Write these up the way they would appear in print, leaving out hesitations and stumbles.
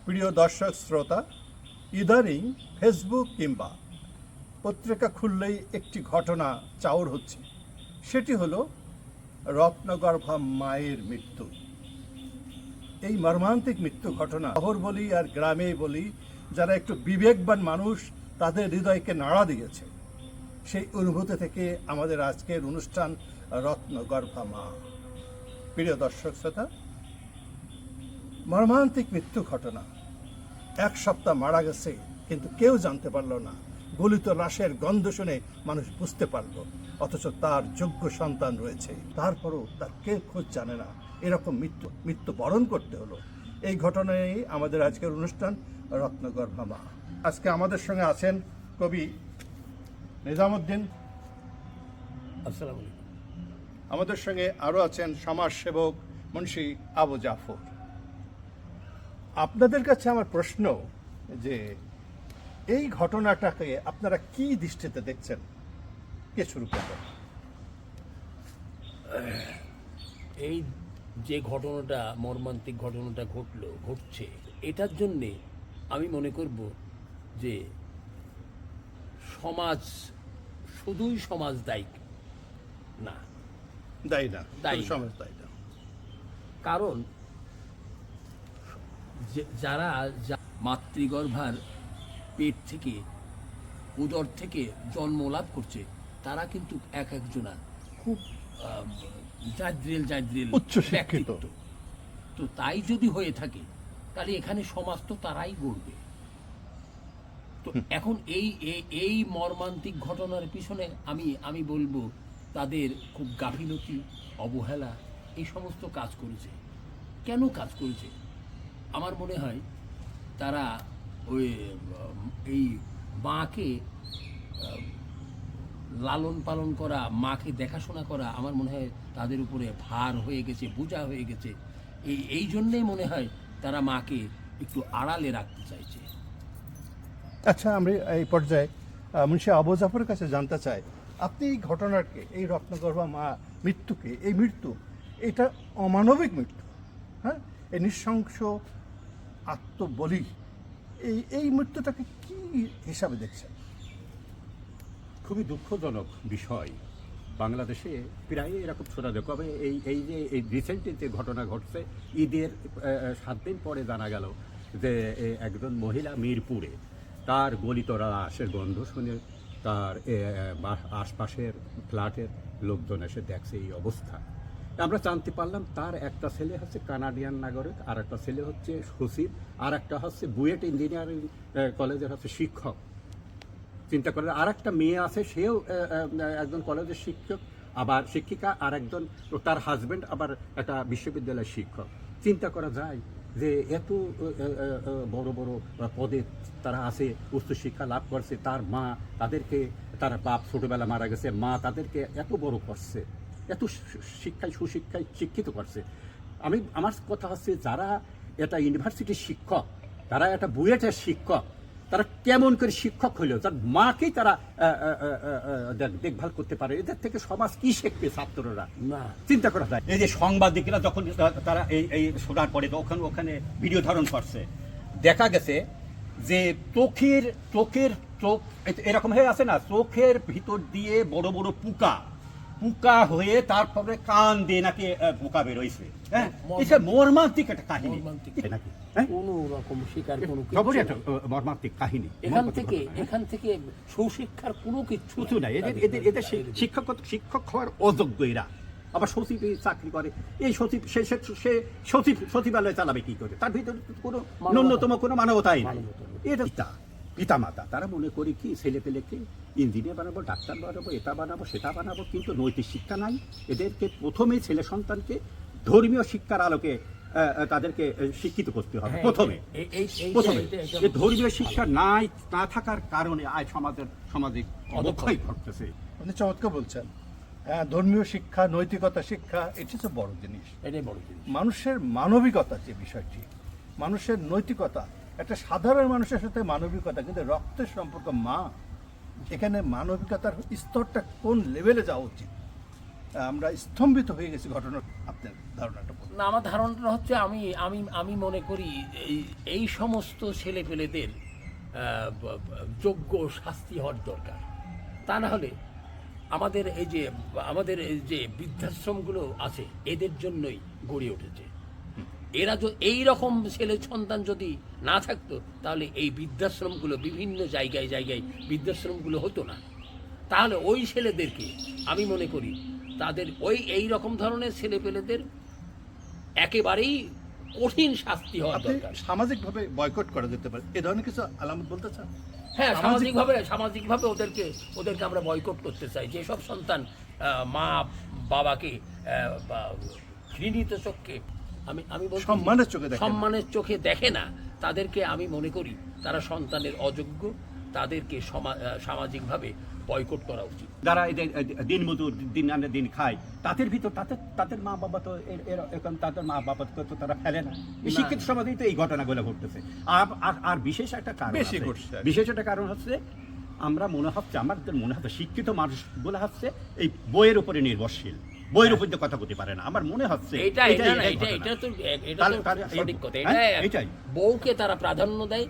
প্রিয় দর্শক শ্রোতা, ইদানিং ফেসবুক কিংবা পত্রিকা খুললেই একটি ঘটনা চাউর হচ্ছে। সেটি হলো রত্নগর্ভা মায়ের মৃত্যু। এই মর্মান্তিক মৃত্যু ঘটনা শহর বলি আর গ্রামে বলি, যারা একটু বিবেকবান মানুষ তাদের হৃদয়কে নাড়া দিয়েছে। সেই অনুভূতি থেকে আমাদের আজকের অনুষ্ঠান রত্নগর্ভা মা। প্রিয় দর্শক শ্রোতা, মর্মান্তিক মৃত্যু ঘটনা। এক সপ্তাহ মারা গেছে, কিন্তু কেউ জানতে পারলো না। গলিত লাশের গন্ধ শুনে মানুষ বুঝতে পারলো, অথচ তার যোগ্য সন্তান রয়েছে, তারপরও তার কেউ খোঁজ জানে না। এরকম মৃত্যু বরণ করতে হলো। এই ঘটনায় আমাদের আজকের অনুষ্ঠান রত্নগর্ভা মা। আজকে আমাদের সঙ্গে আছেন কবি নিজামুদ্দিন। আসসালামু আলাইকুম। আমাদের সঙ্গে আরও আছেন সমাজসেবক মুন্সি আবু জাফর। আপনাদের কাছে আমার প্রশ্ন যে এই ঘটনাটাকে আপনারা কি দৃষ্টিতে দেখছেন? কে শুরু করবেন? এই যে ঘটনাটা, মর্মান্তিক ঘটনাটা ঘটছে, এটার জন্যে আমি মনে করব যে সমাজ, শুধুই সমাজ দায়ী না, দায়ী না, দায়ী শুধু সমাজ দায়ী না। কারণ যারা মাতৃগর্ভার পেট থেকে, উদর থেকে জন্ম লাভ করছে, তারা কিন্তু এক একজনা খুব জাদ্রেল উচ্চশিক্ষিত। তো তাই যদি হয়ে থাকে, তাহলে এখানে সমাজ তো তারাই গড়বে। তো এখন এই মর্মান্তিক ঘটনার পিছনে আমি বলবো তাদের খুব গাফিলতি, অবহেলা, এই সমস্ত কাজ করেছে। কেন কাজ করেছে? আমার মনে হয় তারা এই মাকে লালন পালন করা, মাকে দেখাশোনা করা, আমার মনে হয় তাদের উপরে ভার হয়ে গেছে, বোঝা হয়ে গেছে। এই জন্যেই মনে হয় তারা মাকে একটু আড়ালে রাখতে চাইছে। আচ্ছা, আমরা এই পর্যায়ে মুন্সি আবু জাফরের কাছে জানতে চাই, আপনি এই ঘটনাকে, এই রত্নগর্ভা মা মৃত্যুকে, এই মৃত্যু, এটা অমানবিক মৃত্যু, হ্যাঁ, এই নৃশংস আত্মবলি, এই মৃত্যুটাকে কি হিসাবে দেখছেন? খুবই দুঃখজনক বিষয়। বাংলাদেশে প্রায় এরকম শোনা যায়। কবে এই রিসেন্টলি যে ঘটনা ঘটছে, ঈদের 7 দিন পরে জানা গেল যে একজন মহিলা মিরপুরে, তার গলিত লাশের গন্ধ শুনে তার আশপাশের ফ্ল্যাটের লোকজন এসে দেখছে এই অবস্থা। আমরা জানতে পারলাম তার একটা ছেলে হচ্ছে কানাডিয়ান নাগরিক, আর একটা ছেলে হচ্ছে সচিব, আর একটা হচ্ছে বুয়েট ইঞ্জিনিয়ারিং কলেজের হচ্ছে শিক্ষক। চিন্তা করেন, আর একটা মেয়ে আছে, সেও একজন কলেজের শিক্ষক, আবার শিক্ষিকা, আর একজন তার হাজব্যান্ড আবার একটা বিশ্ববিদ্যালয়ের শিক্ষক। চিন্তা করা যায় যে এত বড় বড় পদে তারা আছে, উচ্চশিক্ষা লাভ করছে, তার মা তাদেরকে, তার বাপ ছোটোবেলা মারা গেছে, মা তাদেরকে এত বড় করছে, এত সুশিক্ষায় শিক্ষিত করছে। আমার কথা হচ্ছে, যারা এটা ইউনিভার্সিটির শিক্ষক, তারা একটা বুয়েটের শিক্ষক, তারা কেমন করে শিক্ষক হইল, তার মাকেই তারা দেখভাল করতে পারে। এদের থেকে সমাজ কি শিখবে ছাত্ররা? না, চিন্তা করা যায়। এই যে সাংবাদিকরা যখন তারা এই শোনার পরে ওখানে ভিডিও ধারণ করছে, দেখা গেছে যে চোখ এরকম হয়ে আছে না, চোখের ভিতর দিয়ে বড় বড় পোকা হয়ে তারপরে কান দিয়ে নাকি পোকা বেরোইছে। হ্যাঁ, এটা মর্মান্তিক একটা কাহিনী নাকি? কোনো রকম শিকার, কোনো একটা মর্মান্তিক কাহিনী। এখান থেকে সুশিক্ষার কোনো কিছু নাই। এদের শিক্ষক হওয়ার অযোগ্য এরা। আবার সচিব চাকরি করে, এই সচিব সে সচিবালয় চালাবে কি করে? তার ভিতরে কোনো ন্যূনতম কোনো মানবতাই নাই। এটা পিতা মাতা তারা মনে করি কি ছেলে পেলেকে ইঞ্জিনিয়ার বানাবো, ডাক্তার বানাবো, এটা বানাবো, সেটা বানাবো, কিন্তু নৈতিক শিক্ষা নাই। এদেরকে প্রথমেই ছেলে সন্তানকে ধর্মীয় শিক্ষার আলোকে তাদেরকে শিক্ষিত করতে হবে। প্রথমে ধর্মীয় শিক্ষা না থাকার কারণে আজ সামাজিক অবক্ষয় ঘটতেছে। আপনি চমৎকার বলছেন। হ্যাঁ, ধর্মীয় শিক্ষা, নৈতিকতা শিক্ষা, এটি তো বড় জিনিস। এটাই বড় জিনিস। মানুষের মানবিকতা যে বিষয়টি, মানুষের নৈতিকতা, একটা সাধারণ মানুষের সাথে মানবিকতা, কিন্তু রক্তের সম্পর্ক মা, এখানে মানবিকতার স্তরটা কোন লেভেলে যাওয়া উচিত? আমরা স্তম্ভিত হয়ে গেছি ঘটনা, আপনার ধারণাটা বলুন। না, আমার ধারণাটা হচ্ছে আমি আমি আমি মনে করি এই সমস্ত ছেলেপেলেদের যোগ্য শাস্তি হওয়ার দরকার। তা না হলে আমাদের এই যে বৃদ্ধাশ্রমগুলো আছে এদের জন্যই গড়ে উঠেছে। এরা এই রকম ছেলে সন্তান যদি না থাকতো তাহলে এই বৃদ্ধাশ্রমগুলো বিভিন্ন জায়গায় জায়গায় বৃদ্ধাশ্রমগুলো হতো না। তাহলে ওই ছেলেদেরকে আমি মনে করি তাদের এই রকম ধরনের ছেলেপেলেদের একেবারেই কঠিন শাস্তি হওয়া আপনি দরকার। সামাজিকভাবে বয়কট করা যেতে পারে, এ ধরনের কিছু আলামত বলতে চান? হ্যাঁ, সামাজিকভাবে ওদেরকে আমরা বয়কট করতে চাই। যেসব সন্তান মা বাবাকে ঘৃণিত চোখে আমি বলছি সম্মানের চোখে দেখে না, তাদেরকে আমি মনে করি তারা সন্তানের অযোগ্য, তাদেরকে সামাজিকভাবে বয়কট করা উচিত। যারা এদের দিন মজুর দিন আনে দিন খায় তাদের ভিতর তাদের মা বাবা তো এরকম তাদের মা বাবা তো তারা ফেলে না। শিক্ষিত সমাজেই তো এই ঘটনাগুলো ঘটতেছে। আর বিশেষ একটা কারণ বিশেষ একটা কারণ হচ্ছে আমাদের মনে হচ্ছে শিক্ষিত মানুষগুলো হচ্ছে এই বইয়ের উপরে নির্ভরশীল, বইয়ের উপর দিয়ে কথা বলতে পারে না। আমার মনে হচ্ছে বউকে তারা প্রাধান্য দেয়,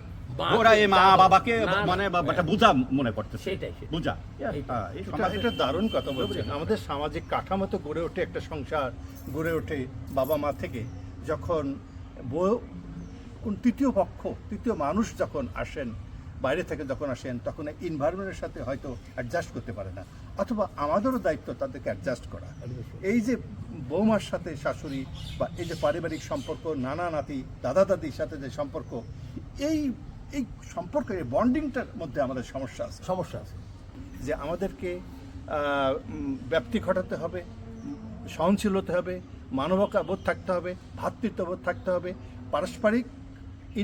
ওরা এই মা বাবাকে মানে বুঝা মনে করতেছে। বুঝা এটা দারুণ কথা বলছেন। আমাদের সামাজিক কাঠামো তো গড়ে ওঠে, একটা সংসার গড়ে ওঠে বাবা মা থেকে। যখন তৃতীয় মানুষ যখন আসেন, বাইরে থেকে যখন আসেন, তখন এনভায়রনমেন্টের সাথে হয়তো অ্যাডজাস্ট করতে পারে না, অথবা আমাদেরও দায়িত্ব তাদেরকে অ্যাডজাস্ট করা। এই যে বৌমার সাথে শাশুড়ি বা এই যে পারিবারিক সম্পর্ক, নানা নাতি দাদা দাদির সাথে যে সম্পর্ক, এই সম্পর্কের বন্ডিংটার মধ্যে আমাদের সমস্যা আছে। যে আমাদেরকে ব্যাপ্তি ঘটাতে হবে, সহনশীল হতে হবে, মানবতাবোধ থাকতে হবে, ভ্রাতৃত্ববোধ থাকতে হবে, পারস্পরিক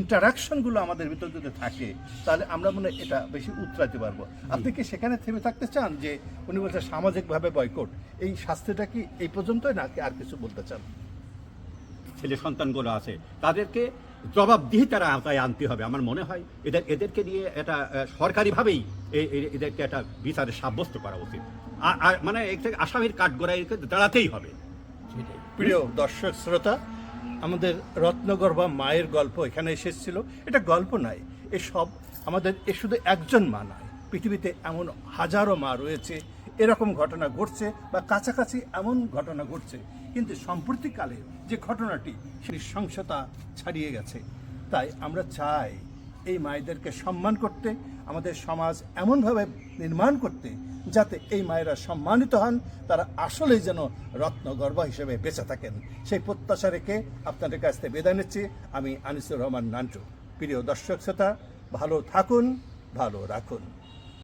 ইন্টারাকশনগুলো আমাদের ভিতর যদি থাকে তাহলে আমরা মনে হয় এটা বেশি উতরাতে পারবো। আপনি কি সেখানে থেমে থাকতে চান যে উনি বলছেন সামাজিকভাবে বয়কট, এই শাস্তিটা কি এই পর্যন্তই নাকি আর কিছু বলতে চান? ছেলে সন্তানগুলো আছে তাদেরকে জবাবদিহি তারা আওতায় আনতে হবে। আমার মনে হয় এদেরকে নিয়ে এটা সরকারিভাবেই এদেরকে একটা বিচারে সাব্যস্ত করা উচিত। আর মানে আসামির কাঠগড়ায় দাঁড়াতেই হবে। প্রিয় দর্শক শ্রোতা, আমাদের রত্নগর্ভা মায়ের গল্প এখানে এসেছিল। এটা গল্প নয়, এ শুধু একজন মা নয়, পৃথিবীতে এমন হাজারো মা রয়েছে এরকম ঘটনা ঘটছে বা কাছাকাছি এমন ঘটনা ঘটছে, কিন্তু সম্প্রতিকালে যে ঘটনাটি সে নৃশংসতা ছাড়িয়ে গেছে। তাই আমরা চাই এই মায়েদেরকে সম্মান করতে, আমাদের সমাজ এমনভাবে নির্মাণ করতে যাতে এই মায়েরা সম্মানিত হন, তারা আসলেই যেন রত্নগর্ভা হিসেবে বেঁচে থাকেন। সেই প্রত্যাশা রেখে আপনাদের কাছ থেকে বিদায় নিচ্ছি। আমি আনিসুর রহমান নান্টু। প্রিয় দর্শক শ্রোতা, ভালো থাকুন, ভালো রাখুন।